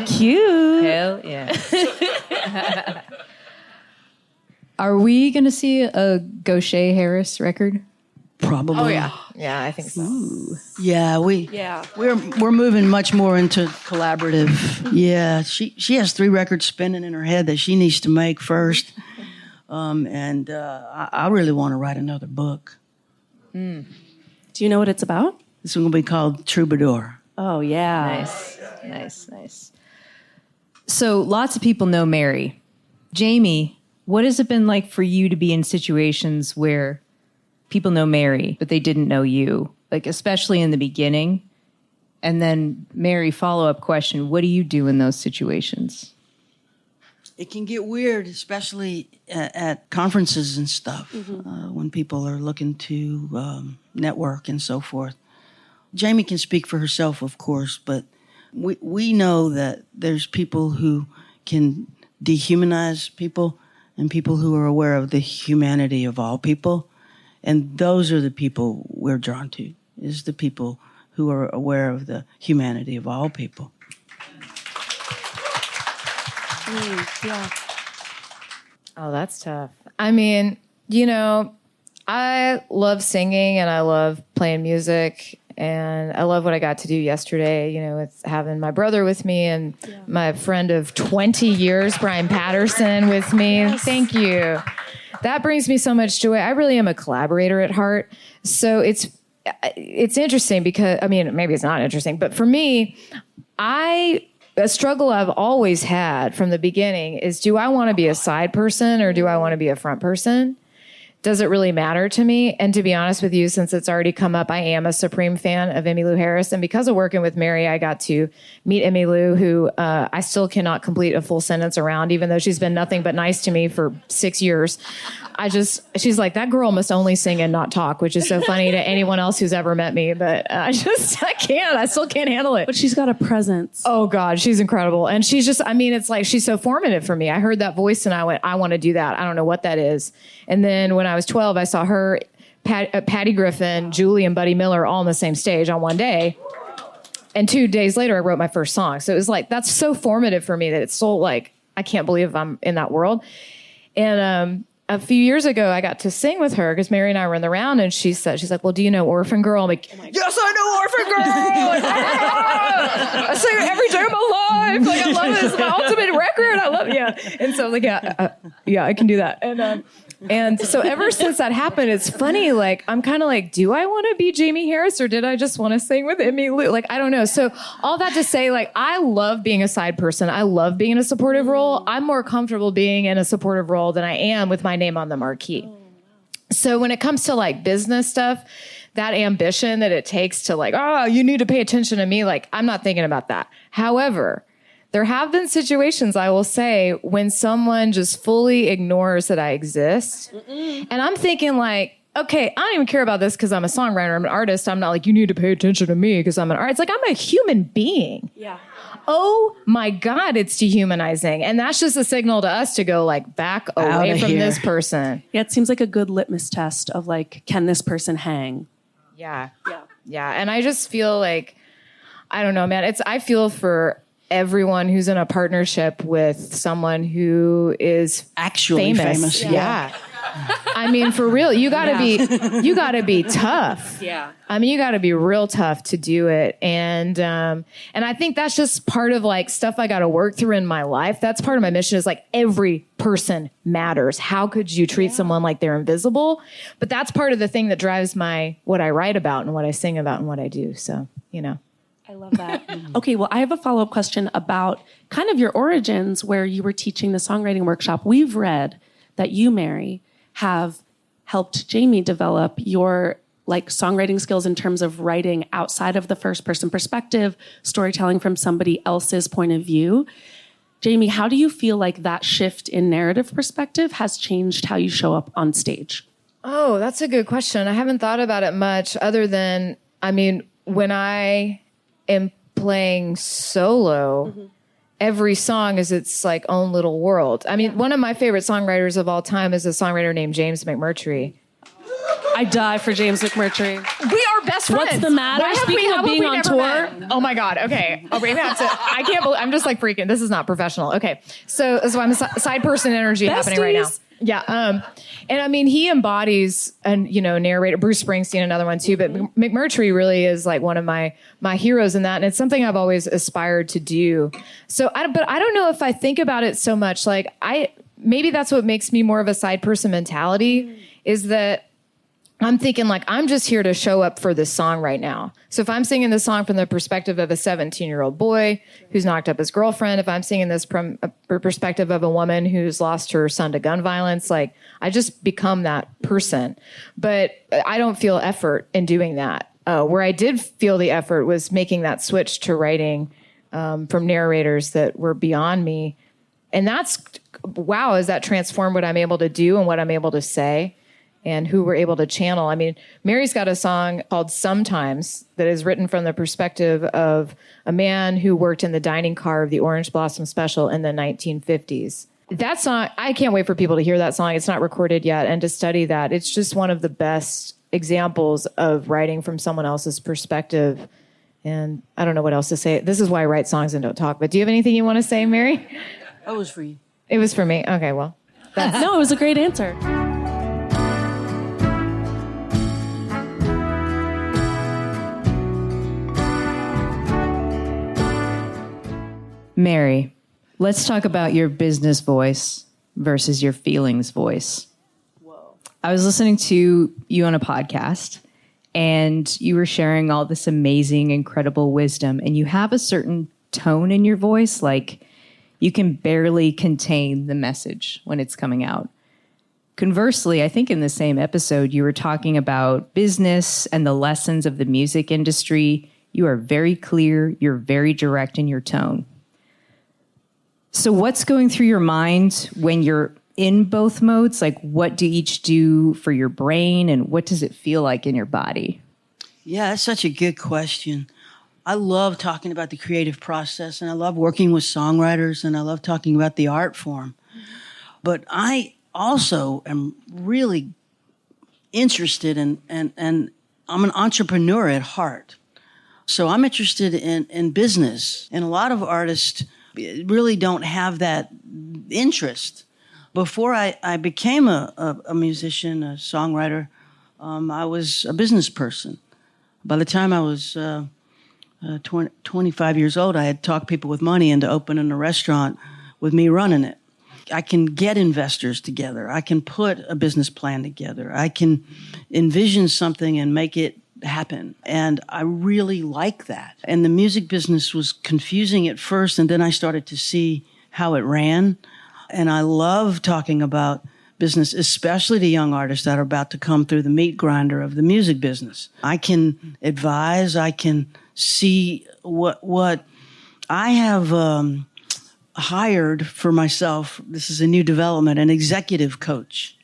Cute. Hell yeah. Are we going to see a Gauthier Harris record? Probably. Oh yeah, yeah, I think so. Ooh. Yeah, we're moving much more into collaborative. Yeah, she has 3 records spinning in her head that she needs to make first, I really want to write another book. Do you know what it's about? This one will be called Troubadour. Oh, yeah. Nice. So lots of people know Mary. Jaimee, what has it been like for you to be in situations where people know Mary, but they didn't know you? Like, especially in the beginning. And then, Mary, follow-up question, what do you do in those situations? It can get weird, especially at conferences and stuff, when people are looking to network and so forth. Jaimee can speak for herself, of course, but we know that there's people who can dehumanize people and people who are aware of the humanity of all people. And those are the people we're drawn to, is the people who are aware of the humanity of all people. Yeah. Oh, that's tough. I mean, I love singing and I love playing music and I love what I got to do yesterday, with having my brother with me and my friend of 20 years, Brian Patterson, with me. Yes. Thank you. That brings me so much joy. I really am a collaborator at heart. So it's interesting because, maybe it's not interesting, but for me, a struggle I've always had from the beginning is, do I want to be a side person or do I want to be a front person? Does it really matter to me? And to be honest with you, since it's already come up, I am a supreme fan of Emmylou Harris. And because of working with Mary, I got to meet Emmylou, who I still cannot complete a full sentence around, even though she's been nothing but nice to me for 6 years. She's like, that girl must only sing and not talk, which is so funny to anyone else who's ever met me. But I still can't handle it. But she's got a presence. Oh God, she's incredible. And she's just, it's like, she's so formative for me. I heard that voice and I went, I want to do that. I don't know what that is. And then when I was 12, I saw her, Patty Griffin, Julie, and Buddy Miller all on the same stage on one day. And 2 days later, I wrote my first song. So it was like, that's so formative for me that it's so like, I can't believe I'm in that world. And a few years ago, I got to sing with her because Mary and I were in the round, and she's like, well, do you know Orphan Girl? I'm like, yes, I know Orphan Girl. Like, I sing it every day of my life. Like, I love it. It's my ultimate record. I love it. Yeah. And so like, yeah, I can do that. And so ever since that happened, it's funny. Like, I'm kind of like, do I want to be Jaimee Harris or did I just want to sing with Emmylou? Like, I don't know. So all that to say, like, I love being a side person. I love being in a supportive role. I'm more comfortable being in a supportive role than I am with my name on the marquee. So when it comes to like business stuff, that ambition that it takes to like, oh, you need to pay attention to me. Like, I'm not thinking about that. However, there have been situations, I will say, when someone just fully ignores that I exist. And I'm thinking like, okay, I don't even care about this because I'm a songwriter, I'm an artist. I'm not like, you need to pay attention to me because I'm an artist. It's like, I'm a human being. Yeah. Oh my God, it's dehumanizing. And that's just a signal to us to go like back away from this person. Yeah, it seems like a good litmus test of like, can this person hang? Yeah. And I just feel like, I don't know, man, I feel for everyone who's in a partnership with someone who is actually famous. Yeah. I mean, for real, you gotta be tough. Yeah. I mean, you gotta be real tough to do it. And I think that's just part of like stuff I gotta work through in my life. That's part of my mission is like every person matters. How could you treat someone like they're invisible? But that's part of the thing that drives what I write about and what I sing about and what I do. So, I love that. Okay, well, I have a follow-up question about kind of your origins where you were teaching the songwriting workshop. We've read that you, Mary, have helped Jaimee develop your like songwriting skills in terms of writing outside of the first person perspective, storytelling from somebody else's point of view. Jaimee, how do you feel like that shift in narrative perspective has changed how you show up on stage? Oh, that's a good question. I haven't thought about it much other than, when I am playing solo, every song is its like own little world. One of my favorite songwriters of all time is a songwriter named James McMurtry. I die for James McMurtry. We are best friends. What's the matter? Speaking of being on tour. Oh my God. Okay. I can't believe, I'm just like freaking. This is not professional. Okay. So I'm a side person energy happening right now. Yeah. And he embodies narrator, Bruce Springsteen, another one too, but McMurtry really is like one of my heroes in that. And it's something I've always aspired to do. So but I don't know if I think about it so much. Like maybe that's what makes me more of a side person mentality is that I'm thinking like, I'm just here to show up for this song right now. So if I'm singing this song from the perspective of a 17-year-old boy who's knocked up his girlfriend, if I'm singing this from a perspective of a woman who's lost her son to gun violence, like I just become that person. But I don't feel effort in doing that. Where I did feel the effort was making that switch to writing from narrators that were beyond me. And that's, wow, has that transformed what I'm able to do and what I'm able to say? And who we're able to channel. I mean, Mary's got a song called Sometimes that is written from the perspective of a man who worked in the dining car of the Orange Blossom Special in the 1950s. That song, I can't wait for people to hear that song. It's not recorded yet, and to study that. It's just one of the best examples of writing from someone else's perspective. And I don't know what else to say. This is why I write songs and don't talk. But do you have anything you want to say, Mary? That was for you. It was for me. Okay, well. No, it was a great answer. Mary, let's talk about your business voice versus your feelings voice. Whoa. I was listening to you on a podcast, and you were sharing all this amazing, incredible wisdom, and you have a certain tone in your voice, like you can barely contain the message when it's coming out. Conversely, I think in the same episode, you were talking about business and the lessons of the music industry. You are very clear, you're very direct in your tone. So what's going through your mind when you're in both modes? Like, what do each do for your brain, and what does it feel like in your body? Yeah, that's such a good question. I love talking about the creative process, and I love working with songwriters, and I love talking about the art form. But I also am really interested in, and I'm an entrepreneur at heart. So I'm interested in business, and a lot of artists really don't have that interest. Before I became a musician, a songwriter, I was a business person. By the time I was 25 years old, I had talked people with money into opening a restaurant with me running it. I can get investors together. I can put a business plan together. I can envision something and make it happen. And I really like that. And the music business was confusing at first, and then I started to see how it ran. And I love talking about business, especially to young artists that are about to come through the meat grinder of the music business. I can advise, I can see what I have hired for myself. This is a new development, an executive coach.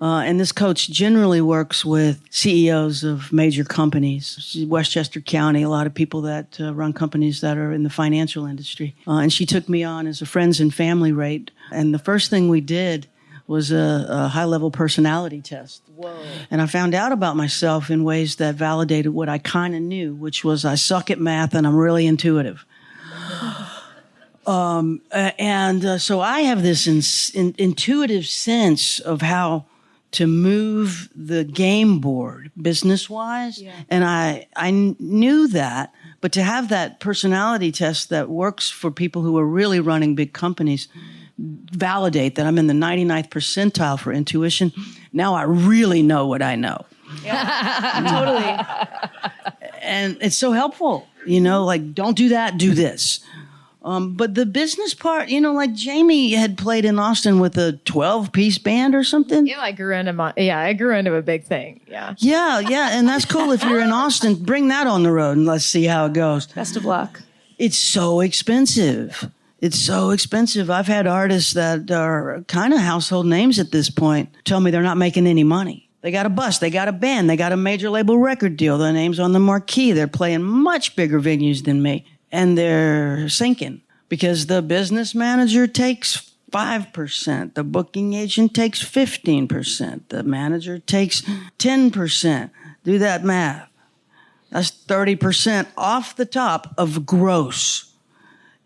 And this coach generally works with CEOs of major companies, Westchester County, a lot of people that run companies that are in the financial industry. And she took me on as a friends and family rate. And the first thing we did was a high-level personality test. Whoa. And I found out about myself in ways that validated what I kind of knew, which was I suck at math and I'm really intuitive. So I have this intuitive sense of how to move the game board business-wise. Yeah. And I knew that, but to have that personality test that works for people who are really running big companies, validate that I'm in the 99th percentile for intuition. Now I really know what I know. Yeah, totally. And it's so helpful, like, don't do that, do this. But the business part, like Jaimee had played in Austin with a 12-piece band or something. Yeah, I grew into a big thing. Yeah. Yeah. And that's cool. If you're in Austin, bring that on the road and let's see how it goes. Best of luck. It's so expensive. I've had artists that are kind of household names at this point tell me they're not making any money. They got a bus, they got a band, they got a major label record deal. Their name's on the marquee. They're playing much bigger venues than me. And they're sinking because the business manager takes 5%. The booking agent takes 15%. The manager takes 10%. Do that math. That's 30% off the top of gross.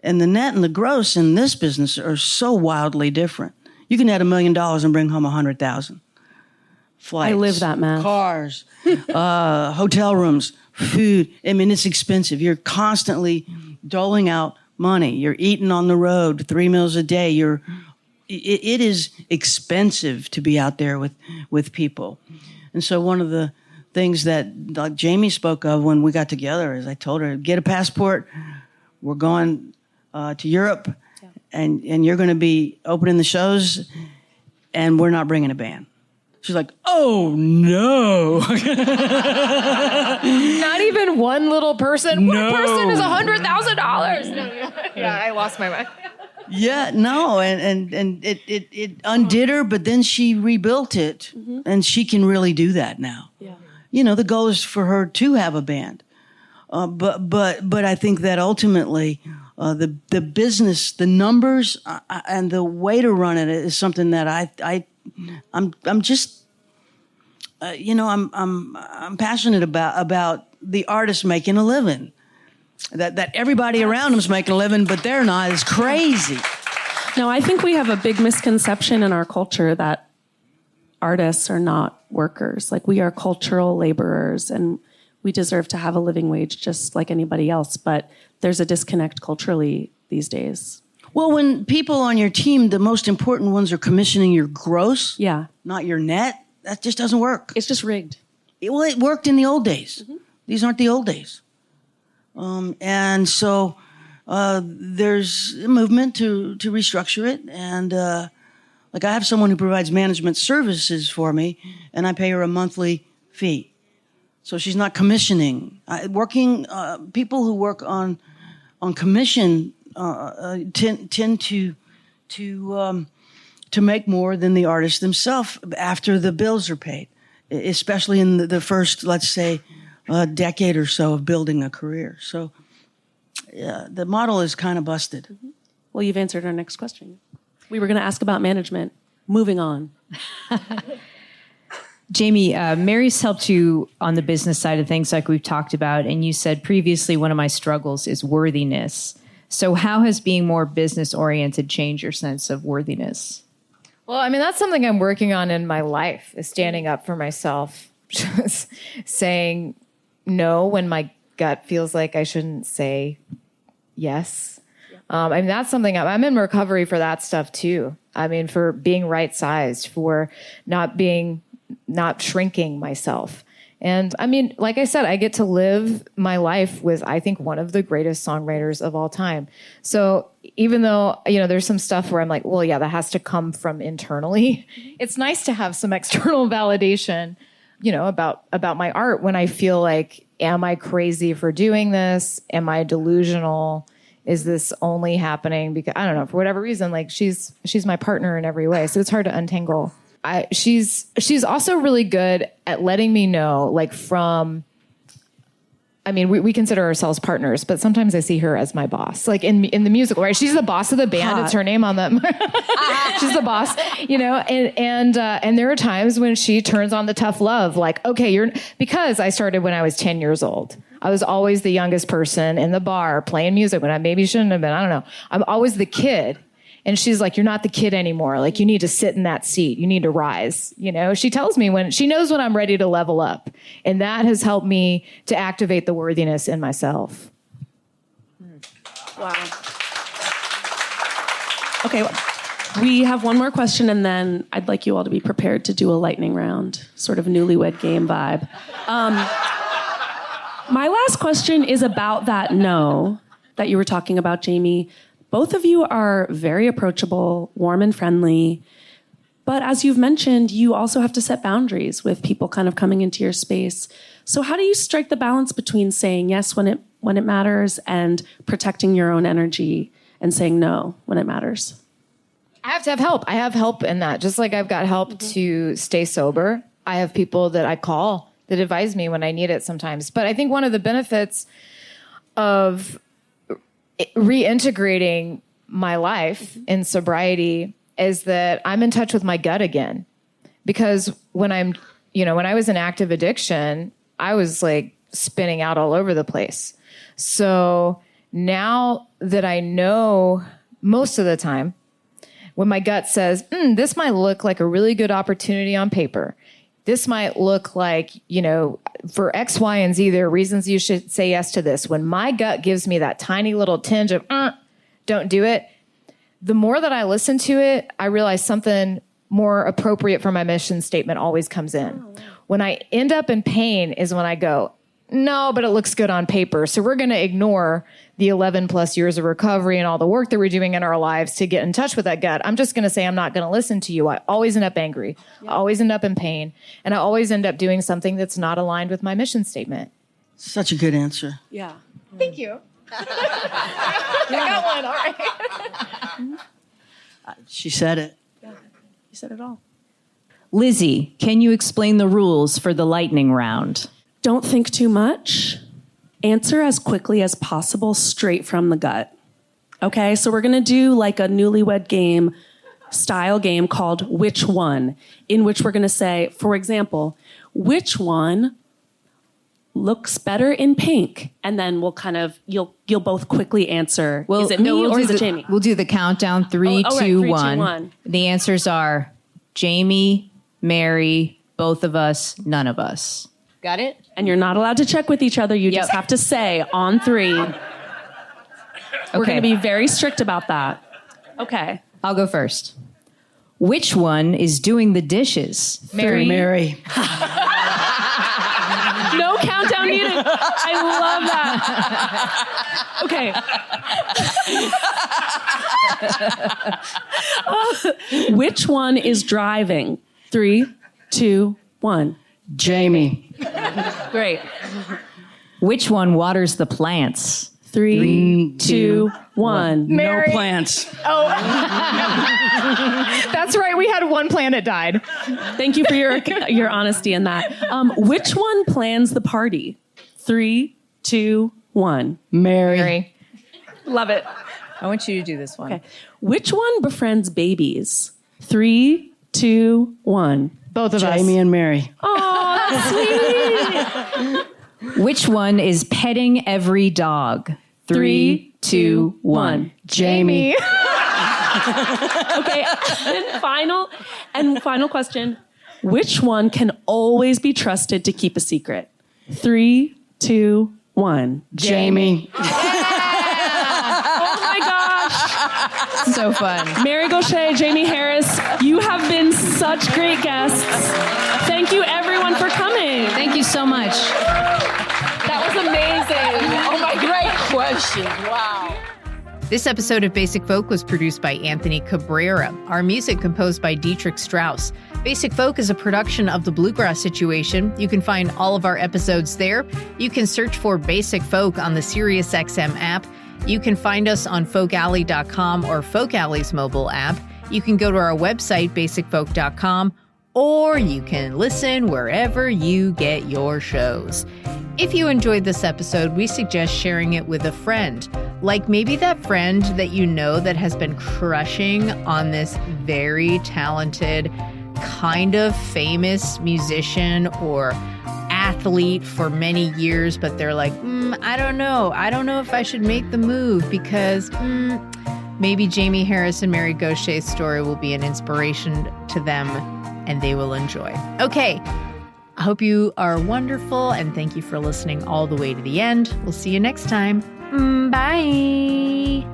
And the net and the gross in this business are so wildly different. You can add $1 million and bring home 100,000. Flights. I live that math. Cars, hotel rooms, food. I mean, it's expensive. You're constantly doling out money. You're eating on the road 3 meals a day. It is expensive to be out there with people. And so one of the things that like Jaimee spoke of when we got together is I told her, get a passport. We're going to Europe, and you're going to be opening the shows, and we're not bringing a band. She's like, oh, no. Not even one little person. No. One person is $100,000. No, yeah, I lost my mind. Yeah, no, and it undid her, but then she rebuilt it, and she can really do that now. Yeah. You know, the goal is for her to have a band, but I think that ultimately the business, the numbers, and the way to run it is something that I'm just, I'm passionate about the artist making a living. That everybody around them's making a living, but they're not. It's crazy. No, I think we have a big misconception in our culture that artists are not workers. Like, we are cultural laborers, and we deserve to have a living wage just like anybody else. But there's a disconnect culturally these days. Well, when people on your team, the most important ones are commissioning your gross, not your net, that just doesn't work. It's just rigged. It worked in the old days. These aren't the old days. And so there's a movement to restructure it. And like I have someone who provides management services for me, and I pay her a monthly fee. So she's not commissioning. People who work on commission tend to make more than the artist themselves after the bills are paid, especially in the first, let's say, a decade or so of building a career. So the model is kind of busted. Well, you've answered our next question. We were going to ask about management. Moving on. Jaimee, Mary's helped you on the business side of things like we've talked about, and you said previously one of my struggles is worthiness. So how has being more business-oriented changed your sense of worthiness? Well, I mean, that's something I'm working on in my life, is standing up for myself, just saying no when my gut feels like I shouldn't say yes. I mean, that's something I'm in recovery for that stuff too. I mean, for being right-sized, for not shrinking myself. And I mean, like I said, I get to live my life with, I think, one of the greatest songwriters of all time. So even though, there's some stuff where I'm like, well, yeah, that has to come from internally. It's nice to have some external validation, about my art when I feel like, am I crazy for doing this? Am I delusional? Is this only happening because, I don't know, for whatever reason, like she's my partner in every way. So it's hard to untangle. She's also really good at letting me know, like we consider ourselves partners, but sometimes I see her as my boss, like in the musical, right? She's the boss of the band. Hot. It's her name on them. She's the boss, and there are times when she turns on the tough love, like, okay, because I started when I was 10 years old. I was always the youngest person in the bar playing music when I maybe shouldn't have been. I don't know. I'm always the kid. And she's like, you're not the kid anymore. Like, you need to sit in that seat. You need to rise. She tells me when she knows when I'm ready to level up. And that has helped me to activate the worthiness in myself. Wow. Okay. We have one more question, and then I'd like you all to be prepared to do a lightning round, sort of newlywed game vibe. My last question is about that no that you were talking about, Jaimee. Both of you are very approachable, warm and friendly. But as you've mentioned, you also have to set boundaries with people kind of coming into your space. So how do you strike the balance between saying yes when it matters and protecting your own energy and saying no when it matters? I have to have help. I have help in that. Just like I've got help to stay sober. I have people that I call that advise me when I need it sometimes. But I think one of the benefits of reintegrating my life in sobriety is that I'm in touch with my gut again. Because when I was in active addiction, I was like spinning out all over the place. So now that I know most of the time when my gut says, this might look like a really good opportunity on paper. This might look like, for X, Y, and Z, there are reasons you should say yes to this. When my gut gives me that tiny little tinge of, don't do it, the more that I listen to it, I realize something more appropriate for my mission statement always comes in. When I end up in pain is when I go, no, but it looks good on paper. So we're going to ignore the 11 plus years of recovery and all the work that we're doing in our lives to get in touch with that gut. I'm just going to say I'm not going to listen to you. I always end up angry. I always end up in pain. And I always end up doing something that's not aligned with my mission statement. Such a good answer. Yeah. Thank you. I got one. All right. She said it. You said it all. Lizzie, can you explain the rules for the lightning round? Don't think too much. Answer as quickly as possible, straight from the gut. Okay, so we're gonna do like a newlywed game style game called Which One, in which we're gonna say, for example, which one looks better in pink? And then we'll kind of, you'll both quickly answer, is it me or is it Jaimee? We'll do the countdown, 3, 2, 1. 1. The answers are Jaimee, Mary, both of us, none of us. Got it? And you're not allowed to check with each other. You just have to say on 3. We're going to be very strict about that. Okay. I'll go first. Which one is doing the dishes? Mary. Mary. No countdown needed. I love that. Okay. Which one is driving? 3, 2, 1. Jaimee. Great. Which one waters the plants? 3, 2, 1. Mary. No plants. That's right. We had one plant that died. Thank you for your honesty in that. Which one plans the party? 3, 2, 1. Mary. Love it. I want you to do this one. Okay. Which one befriends babies? 3, 2, 1. Both of us. Jaimee and Mary. Oh, sweet. Which one is petting every dog? 3, 2, 1. Jaimee. Okay. And final question. Which one can always be trusted to keep a secret? 3, 2, 1. Jaimee. Oh my gosh. So fun. Mary Gauthier, Jaimee Harris, you have been such great guests. Thank you everyone for coming. Thank you so much. That was amazing. Oh my Great question. Wow. This episode of Basic Folk was produced by Anthony Cabrera. Our music composed by Dietrich Strauss. Basic Folk is a production of The Bluegrass Situation. You can find all of our episodes there. You can search for Basic Folk on the SiriusXM app. You can find us on folkalley.com or Folk Alley's mobile app. You can go to our website, basicfolk.com, or you can listen wherever you get your shows. If you enjoyed this episode, we suggest sharing it with a friend. Like maybe that friend that you know that has been crushing on this very talented, kind of famous musician or athlete for many years, but they're like, I don't know if I should make the move because maybe Jaimee Harris and Mary Gauthier's story will be an inspiration to them and they will enjoy. Okay, I hope you are wonderful and thank you for listening all the way to the end. We'll see you next time. Bye.